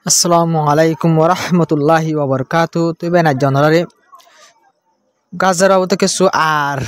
আসসালামু আলাইকুম ওরহমতুল্লাহি ওবরকাতু তুই বেনা জনরারে গাজার অবত কিছু আর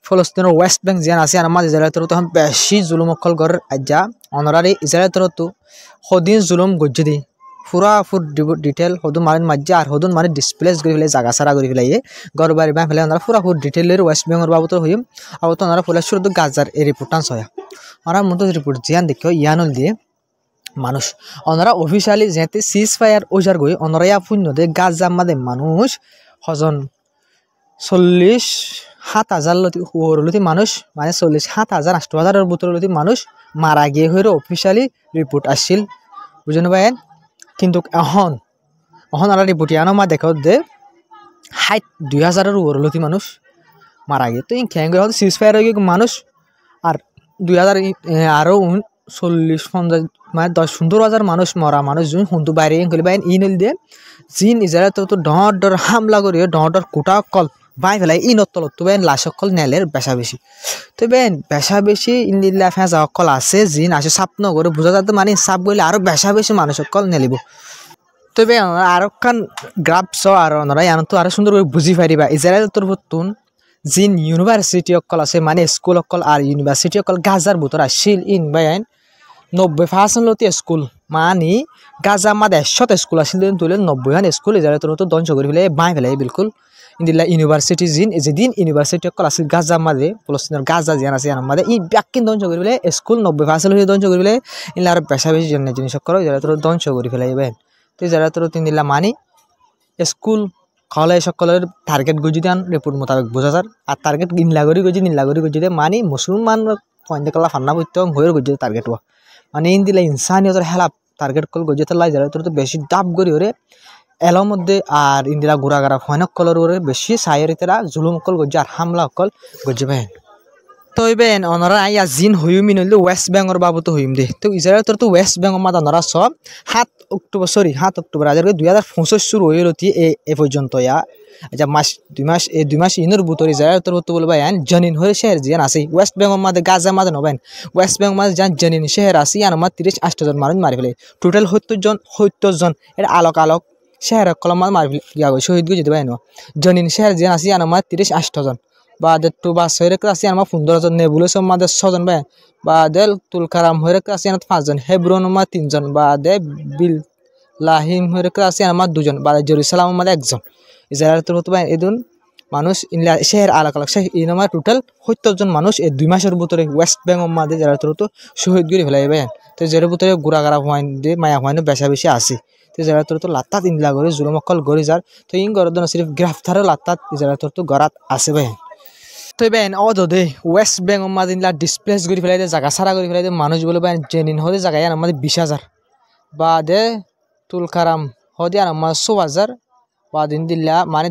ফলস্তিনের ওয়েস্ট ব্যাংক যেন আছে আর মাঝে ইসরায়েল তরফ তখন বেশি জুলুম অকল গর আজ্জা অনরারে ইসরায়েল তরফ তো সদিন জুলুম গজ্জি দি পুরা ফুড ডিটেল সদুন মানে মাজ্জা আর সদুন মানে ডিসপ্লেস করে ফেলে জাগা সারা করে ফেলাই গর বাড়ি বাই ফেলে ওনারা পুরা ফুড ডিটেলের ওয়েস্ট বেঙ্গল বাবদ হইম আর তো ওনারা ফলে শুধু গাজার এই রিপোর্টান্স হয় ওরা মতো রিপোর্ট জিয়ান দেখিও ইয়ানুল দিয়ে মানুষ ওনারা অফিসিয়ালি যেতে সিজ ফায়ার ওজার গই ওনারা পুণ্যতে গাজা মাদে মানুষ হজন 47,000 মানুষ মানে 47,000 8,000 ভিতর মানুষ মারা গিয়ে হয়ে অফিসিয়ালি রিপোর্ট আসছিল বুঝেন ভাইন কিন্তু এখন ওরা রিপোর্ট ইয়ানো মা দেখাও যে 2,000 ওরলতি মানুষ মারা গিয়ে তো খেয়ে হয়তো সিজ ফায়ার হয়ে গিয়ে মানুষ আর 2,000 আরও 40-50 মানে 10-15,000 মানুষ মরা মানুষ যুন হুন্দু বাইরে গেলে বাইন ইনল দিয়ে জিন ইসরায়েল তো ডর হামলা করি ডর কুটা কল বাই ফেলাই ইনত তলত তো বেন লাশ অকল নেলের বেশা বেশি তো বেন বেশা বেশি ইন্দিল্লা ফেঁজা অকল আছে জিন আসে সাপ নগরে বোঝা যাতে মানে সাপ গেলে আরো বেশা বেশি মানুষ অকল নেলিব তো বেন আরো খান গ্রাফস আর ওনারা তো আরো সুন্দর করে বুঝি পারিবা ইসরায়েল তোর তুন জিন ইউনিভার্সিটি অকল আছে মানে স্কুল অকল আর ইউনিভার্সিটি অকল গাজার ভিতর আসিল ইন বাইন 90% স্কুল মানে গাজা মাদে 100 স্কুল আসিল তুলে 90 স্কুল ইসরায়েল তোর তো ধ্বংস করে ফেলে বাই ফেলে বিলকুল ইন্দিল্লা ইউনিভার্সিটি জিন যেদিন ইউনিভার্সিটি অকল আসিল গাজা মাদে ফলস্তিনের গাজা জিয়ান আছে ইয়ার মাদে ই ব্যাকিন ধ্বংস করে ফেলে স্কুল 90% ধ্বংস করে ফেলে ইনলা আর বেশা বেশি জিনিস সকল ইসরায়েল তোর ধ্বংস করে ফেলে বেন তো ইসরায়েল তোর তিনদিল্লা মানে স্কুল কলেজ সকলের টার্গেট গজি দেন রিপোর্ট মোতাবেক বোঝা যার আর টার্গেট নীলাগরি গজি দে মানে মুসলমান পয়েন্ট কলা ফান্না করতে হয়ে গজি টার্গেট হওয়া মানে ইন্দিলা ইনসানিয়তের হেলাপ টার্গেট কল গজি লাই যারা তোর তো বেশি ডাব গড়ি ওরে এলার মধ্যে আর ইন্দিরা গুড়াগাড়া ফয়নক কলর ওরে বেশি সাইরিতেরা জুলুম কল গজি আর হামলা কল গজি বেন তো বেন ওনারা আইয়া জিন হইম নইলে ওয়েস্ট বেঙ্গর বাবু তো হইম দে তো ইসরায়েল তোর তো ওয়েস্ট বেঙ্গল মাদা ওনারা সব 7 অক্টোবর আজ 2025 শুরু হয়ে রতি এ পর্যন্ত ইয়া আচ্ছা দুই মাস ইনর ভিতর ইসরায়েল তোর তো বলবা জনিন হয়ে শহর জিয়ান আছে ওয়েস্ট বেঙ্গল মাদে গাজা মাদে নবেন ওয়েস্ট বেঙ্গল মাদে যান জনিন শহর আছে ইয়ান আমার 30-80 জন মানুষ মারি ফেলে টোটাল 70 জন এটা আলোক শহর কলম মারি ফেলে শহীদ গো যেতে পারে জনিন শহর জিয়ান আছে ইয়ান আমার 30-80 জন বা টু বাস হয়ে রেখে আছে আমার 15 জন নেবুলের মাদে 6 জন ভাই বা দেল তুলকারাম হয়ে রেখে আছে 5 জন হেব্রন আমার 3 জন বা দে বিল লাহিম হয়ে রেখে আছে আমার 2 জন বা জেরুসালাম আমাদের 1 জন ইসরায়েল তোর হতে এদিন মানুষ ইনলা শহর আলাক ইন আমার টোটাল 70 জন মানুষ এই 2 মাসের ভিতরে ওয়েস্ট বেঙ্গল মাদে যারা তোর তো শহীদ গিরি ফেলাই তো যার ভিতরে গুড়াগাড়া হওয়ান দিয়ে মায়া হওয়ানো বেশা বেশি আছে তো যারা তোর তো লাত্তাত ইনলা করে জুলুম অকল গড়ি যার তো ইন গরদ সিরিফ গ্রেফতারও লাত্তাত যারা তোর তো গড়াত আছে ভাই তো বেন দে ওয়েস্ট বেঙ্গল মাদে ইনলা ডিসপ্লেস করে ফেলাই দিয়ে জায়গা সারা করে ফেলাই দিয়ে মানুষ বলে বেন জেনিন হলে জায়গায় আমাদের 20,000 বা দে তুলকারাম হদি আর আমার 100,000 বা দিন দিল্লা মানে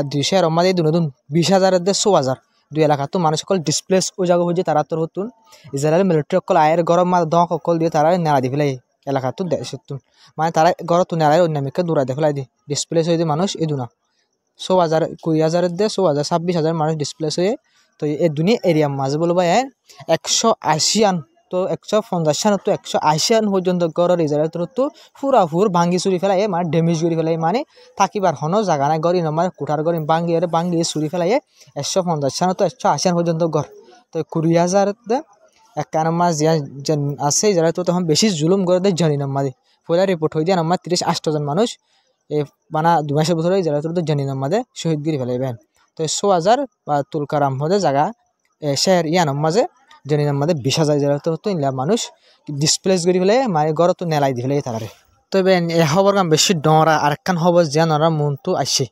200 আমাদের দুন 20,000 দে 100,000 দুই এলাকা তো মানুষ সকল ডিসপ্লেস ও জায়গা হয়ে তারা তোর হতুন ইসরায়েল মিলিটারি সকল আয়ের গরম মা দক সকল দিয়ে তারা নেড়া দি ফেলাই এলাকা তো দেশতুন মানে তারা গর তো নেড়াই অন্যামিককে দূরা দে ফেলাই দি ডিসপ্লেস হয়ে মানুষ এই দুনা 100,000 20,000 দে 100,000 26,000 মানুষ ডিসপ্লেস হয়ে তো এই দুনিয়া এরিয়া মাঝে বলবো 180 তো 150 তো 180 পর্যন্ত গড় ইসরায়েল তোর তো ফুরাফুর ভাঙ্গি চুরি ফেলাই মানে ড্যামেজ করে ফেলাই মানে থাকিবার হনো জায়গা নাই গড়ি নমার কুটার গড়ি ভাঙ্গি চুরি ফেলাই 150 তো 180 পর্যন্ত গড় তো 20,000 এক মাস আছে ইসরায়েল তো তখন বেশি জুলুম করে দেয় জানি নামাদে পয়লা রিপোর্ট হয়ে দিয়ে আমার 30-80 জন মানুষ এই বানা 2 মাসের ভিতরে ইসরায়েল তো জানি নামাদে শহীদ গিরি ফেলাইবেন তো 100,000 বা তুলকারাম হতে জায়গা শেয়ার ইয়ান মাঝে জেনে আমাদের 20,000 যারা তো ইনলা মানুষ ডিসপ্লেস করে ফেলে মানে গড় তো নেলাই দি ফেলে তারারে তবে এ খবর গান বেশি ডরা আর একখান খবর যেন ওরা মন তো আসে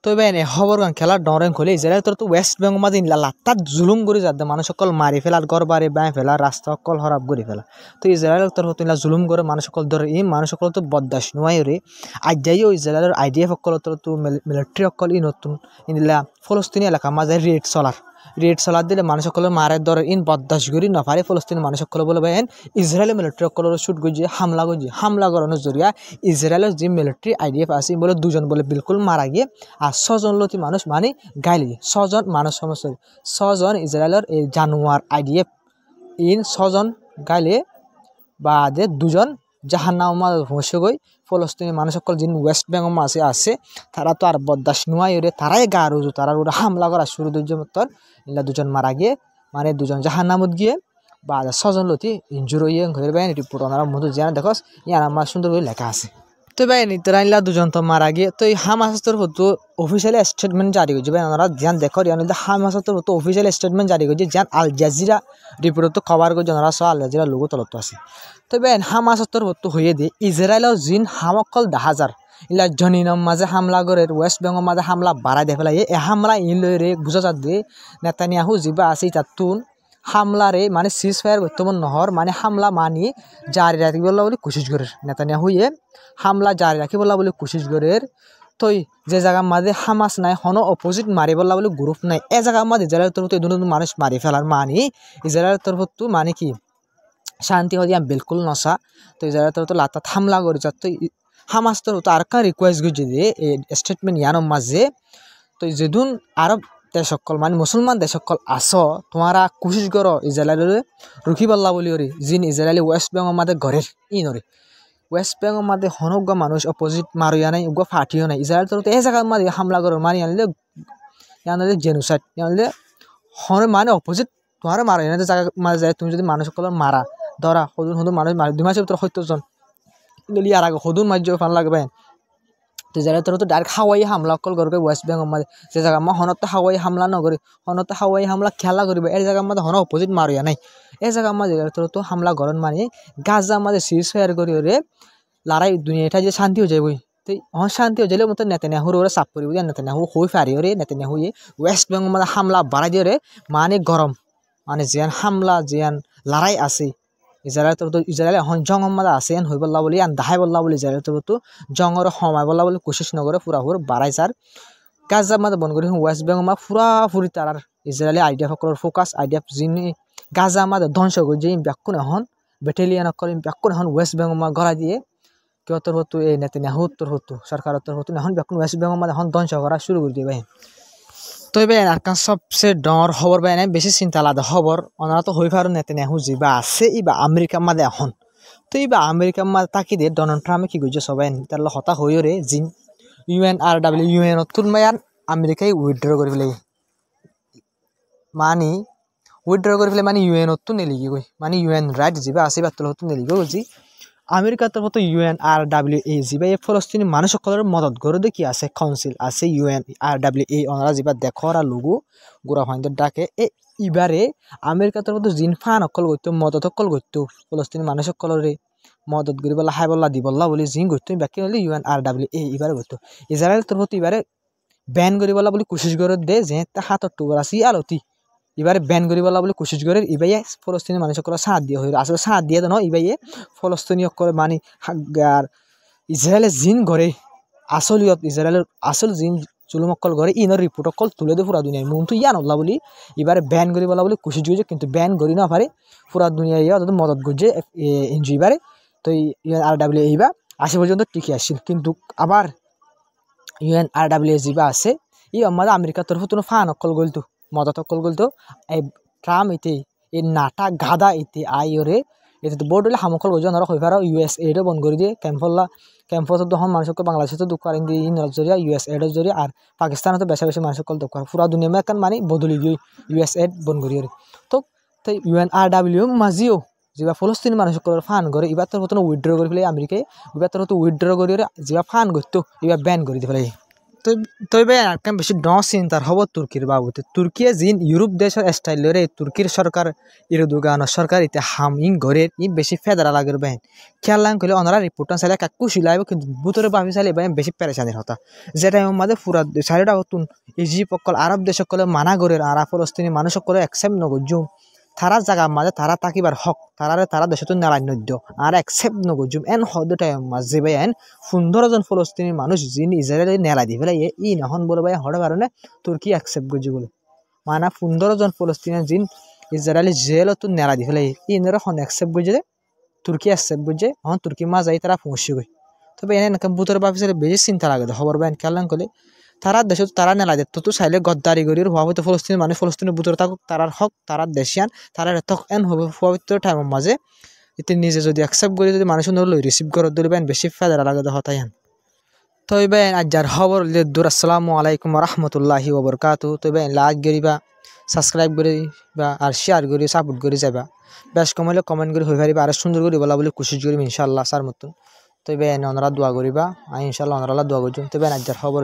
তবে এ খবর গান খেলার ডরেন খোলে ইসরায়েল তো ওয়েস্ট বেঙ্গল মাঝে ইনলা লাত্তাত জুলুম করে যাতে মানুষ সকল মারি ফেলার গড় বাড়ি বাই ফেলা রাস্তা সকল হরাপ করে ফেলা তো ইসরায়েল তোর হতো ইনলা জুলুম করে মানুষ সকল ধরে এই মানুষ সকল তো বদাস নোয়াই রে আজ যাইও ইসরায়েলের আইডিএফ সকল তো মিলিটারি সকল ই নতুন ইনলা ফলস্তিনি এলাকা মাঝে রেড চলার দিলে মানুষ সকলের মারের দর ইন বদাস করি নপারে ফলস্তিনি মানুষ সকল বলে বেন ইসরায়েলের মিলিটারি সকলের শুট গজি হামলা করানোর জরিয়া ইসরায়েলের যে মিলিটারি আইডিএফ আছে বলে 2 জন বলে বিলকুল মারা গিয়ে আর 6 জন লতি মানুষ মানে গাইলে 6 জন মানুষ সমস্যা 6 জন ইসরায়েলের এই জানুয়ার আইডিএফ ইন 6 জন গাইলে বা 2 জন জাহান্নামৰ মাজত ভংসে গৈ ফলস্তিনী মানুহসকল যিন ৱেষ্ট বেংগৰ মাঝে আছে তারা তো আর বরদাস্ত নোয়াই ওরে তারাই গা রুজু তারা ওরা হামলা করা শুরু দুজন ইলা দুজন মারা গিয়ে মানে দুজন জাহান্নামত গিয়ে বা 6 জন লতি ইনজুর হয়ে ঘরের বাইরে রিপোর্ট ওনারা মধ্যে জানা দেখস ইয়ার আমার সুন্দর করে লেখা আছে তো ভাই নিতরা ইলা দুজন তো মারা গিয়ে তো এই হামাসের হতো অফিসিয়ালি স্টেটমেন্ট জারি করছে ভাই ওনারা ধ্যান দেখো ইয়ানিতে হামাসের হতো অফিসিয়ালি স্টেটমেন্ট জারি করছে জান আল জাজিরা রিপোর্ট তো খবর করছে ওনারা সব আল জাজিরা লোগো তলত আছে তো ভাই হামাসের হতো হয়ে দিয়ে ইসরায়েলের জিন হামকল 10,000 ইলা জনিনম মাঝে হামলা করে ওয়েস্ট বেঙ্গল মাঝে হামলা বাড়াই দিয়ে ফেলাই এ হামলা ইনলরে বুঝা যাত দিয়ে নেতানিয়াহু যিবা আছে তাতুন হামলারে মানে সিজ ফায়ার বর্তমান নহর মানে হামলা মানি জারি রাখিবলা বলে কোশিশ করে নেতানিয়াহু হামলা জারি রাখিবলা বলে কোশিশ করে তই যে জায়গার মাঝে হামাস নাই হন অপোজিট মারিবলা বলে গ্রুপ নাই এ জায়গার মাঝে ইসরায়েলের তরফ নতুন মানুষ মারি ফেলার মানি ইসরায়েলের তরফ মানে কি শান্তি হয়ে বিলকুল নসা তো ইসরায়েলের তরফ লাতাত হামলা করে যাত তো হামাস তো আর কা রিকোয়েস্ট করছে যে স্টেটমেন্ট ইয়ানোর মাঝে তো যেদিন আরব দেশসকল মানে মুসলমান দেশসকল আস তোমারা কোশিশ করো ইসরায়েলের রুখি পাল্লা বলি ওরে যিন ইসরায়েলি ওয়েস্ট বেঙ্গল মাঝে ঘরের ইনরে ওয়েস্ট বেঙ্গল মাঝে হনজ্ঞ মানুষ অপোজিট মারিয়া নাই উগ্র ফাটিও নাই ইসরায়েল তরফ এই জায়গার মাঝে হামলা করো মারি আনলে ইয়ানলে জেনোসাইড ইয়ানলে হন মানে অপোজিট তোমার মারা এনে জায়গা মাঝে যায় তুমি যদি মানুষসকলের মারা ধরা সদুন সদুন মানুষ মারি 2 মাসের ভিতরে 70 জন লিলি আর আগে সদুন মার্য ফান লাগবে তো যারা তোর তো ডাইরেক্ট হাওয়াই হামলা কল করবে ওয়েস্ট বেঙ্গল মাঝে যে জায়গা মা হনতে হাওয়াই হামলা নগরে হনতে হাওয়াই হামলা খেলা করবে এর জায়গার মাঝে হন অপোজিট মারিয়া নাই এই জায়গার মাঝে তোর তো হামলা গরন মানে গাজার মাঝে সিজ ফায়ার করি ওরে লড়াই দুনিয়াটা যে শান্তি হয়ে যাবে তো শান্তি হয়ে গেলে মতো নেতানিয়াহুর ওরা চাপ করিব নেতানিয়াহু হয়ে ফারি ওরে নেতানিয়াহু ওয়েস্ট বেঙ্গল মাঝে হামলা বাড়াই দিয়ে রে মানে গরম মানে জিয়ান হামলা জিয়ান লড়াই আছে ইসরায়েল তো ইসরায়েল এখন জঙ্গর মাঝে আছে এন হয়ে বললা বলি আন দাহাই বললা বলি ইসরায়েল তো জঙ্গর সময় বললা বলি কোশিশ নগরে পুরাপুর বাড়াই যার গাজার মাঝে বন করি ওয়েস্ট বেঙ্গল মা পুরাপুরি তার ইসরায়েলি আইডিয়া সকলের ফোকাস আইডিয়া যিনি গাজার মাঝে ধ্বংস করে যে ব্যাকুন এখন ব্যাটালিয়ান সকল ব্যাকুন এখন ওয়েস্ট বেঙ্গল মা গড়াই দিয়ে কেউ তোর হতো এই নেতানিয়াহু তোর হতো সরকার তোর হতো এখন ব্যাকুন ওয়েস্ট বেঙ্গল মাঝে এখন ধ্বংস করা শুরু করে দিয়ে ভাই তো ভাই আর সবচেয়ে ডর খবর ভাই নাই বেশি চিন্তা আলাদা খবর ওনারা তো হয়ে পারো নেতানিয়াহু যিবা আছে ইবা আমেরিকার মাঝে এখন তো ইবা আমেরিকার মাঝে তাকি দিয়ে ডোনাল্ড ট্রাম্পে কি করছে সবাই তার হতা হয়ে রে জিন UNRW ইউএন তুন মায়ান আমেরিকায় উইথড্র করে ফেলে মানে উইথড্র করে ফেলে মানে ইউএন তো নেলিগি গই মানে ইউএন রাইট যিবা আছে বা তোর হতো নেলিগি বুঝি আমেরিকার তরফ UNRWA যিবা এই ফলস্তিনি মানুষ সকলের মদত করে দেখি আছে কাউন্সিল আছে UNRWA ওনারা যিবা দেখরা লোগো গোড়া ফাইন্ডের ডাকে এবারে আমেরিকার তরফ জিন ফান অকল করতো মদত অকল করতো ফলস্তিনি মানুষ সকলরে মদত করি বলা হাই বল্লা দিবল্লা বলি জিন করতো বাকি হলে UNRWA এবারে করতো ইসরায়েল তরফ এবারে ব্যান করি বলা বলি কোশিশ করে দে যে হাতর টুকর আছে আলতি এবারে ব্যান করি বলা বলে কোশিশ করে ইবাইয়ে ফলস্তিনি মানুষ সকল সাথ দিয়ে হয়ে আসলে সাথ দিয়ে তো নয় ইবাইয়ে ফলস্তিনি সকল মানে আর ইসরায়েলের জিন ঘরে আসলিয়ত ইসরায়েলের আসল জিন চুলুমক্কল ঘরে ইনর রিপোর্ট অকল তুলে দিয়ে পুরা দুনিয়ায় মন তো ইয়ান হল্লা বলি এবারে ব্যান করি বলা বলে কোশিশ করছে কিন্তু ব্যান করি না পারে পুরা দুনিয়ায় অত মদত করছে এনজি এবারে তো UNRWA এইবা আসে পর্যন্ত টিকে আসছিল কিন্তু আবার UNRWA যিবা আছে ই আমাদের আমেরিকার তরফ তো ফান অকল গলতো মদত অকল গলতো এই ট্রাম্প এতে এই নাটা গাদা এতে আইরে এতে তো বোর্ড হলে হামকল গজ নরা হয়ে পারো USAID বন্ধ করে দিয়ে ক্যাম্পত তখন মানুষকে বাংলাদেশে দুঃখ করেন দিয়ে ইন জরিয়া USAID জরিয়া আর পাকিস্তানে তো বেশি বেশি মানুষকে দুঃখ করে পুরা দুনিয়া মেকান মানে বদলি গিয়ে USAID বন্ধ করি তো UNRWA মাঝিও যেবা ফলস্তিনি মানুষসকলের ফান করে এবার তোর মতন উইথড্র করে ফেলে আমেরিকায় এবার তোর তো উইথড্র করে যেবা ফান করতো এবার ব্যান করে দিয়ে ফেলে তবে একদম বেশি ড চিন্তার হব তুর্কির বাবুতে তুর্কিয়ে জিন ইউরোপ দেশের স্টাইলরে তুর্কির সরকার ইরদোগানের সরকার ইতে হামিং ঘরের ই বেশি ফেদারা লাগের বেন খেয়াল লাগ করলে ওনারা রিপোর্টার চাইলে কাকু শিলাইব কিন্তু বুতরে ভাবি চাইলে বেশি পেরেশানির হতা যেটা আমাদের পুরা সাইডটা হতুন ইজিপ্ট সকল আরব দেশ সকলে মানা ঘরের আর ফলস্তিনি মানুষ সকলে অ্যাকসেপ্ট নগজুম তারা জায়গার মাঝে তারা তাকিবার হক তারা দেশে তো নেড়াই নদ্য আর অ্যাকসেপ্ট নগজুম এন হদ টাইম মাঝে ভাই এন 15 জন ফলস্তিনি মানুষ যিন ইসরায়েলে নেড়াই দি ফেলাই ই নহন বলে ভাই হওয়ার কারণে তুর্কি অ্যাকসেপ্ট করছে বলে মানে 15 জন ফলস্তিনি যিন ইসরায়েলি জেলত তো নেড়াই দি ফেলাই ই নেরা হন অ্যাকসেপ্ট করছে তুর্কি অ্যাকসেপ্ট করছে হন তুর্কি মা যাই তারা পৌঁছে গই তবে এনে বুতর বাপিসের বেশি চিন্তা লাগে খবর বাইন খেয়াল করলে তারা দেশে তারা নেলা দেয় তো চাইলে গদ্দারি করির হওয়া হয়তো ফলস্তিনি মানুষ ফলস্তিনের বুতরে থাকুক তারার হক তারা দেশিয়ান তারা তক এন হবে পবিত্র টাইমের মাঝে এতে নিজে যদি অ্যাকসেপ্ট করে যদি মানুষ নরল রিসিভ করে ধরবেন বেশি ফায়দা লাগে হতাই হান তবে আজ যার খবর দূর আসসালামু আলাইকুম রহমতুল্লাহি ওবরকাতু তবে লাইক করিবা সাবস্ক্রাইব করি বা আর শেয়ার করি সাপোর্ট করে যাবা বেশ কমাইলে কমেন্ট করে হয়ে পারিবা আর সুন্দর করে বলা বলে কোশিশ করিম ইনশাআল্লাহ সার মতন তবে ওনারা দোয়া করিবা আমি ইনশাআল্লাহ ওনারা দোয়া করছি তবে আজ যার খবর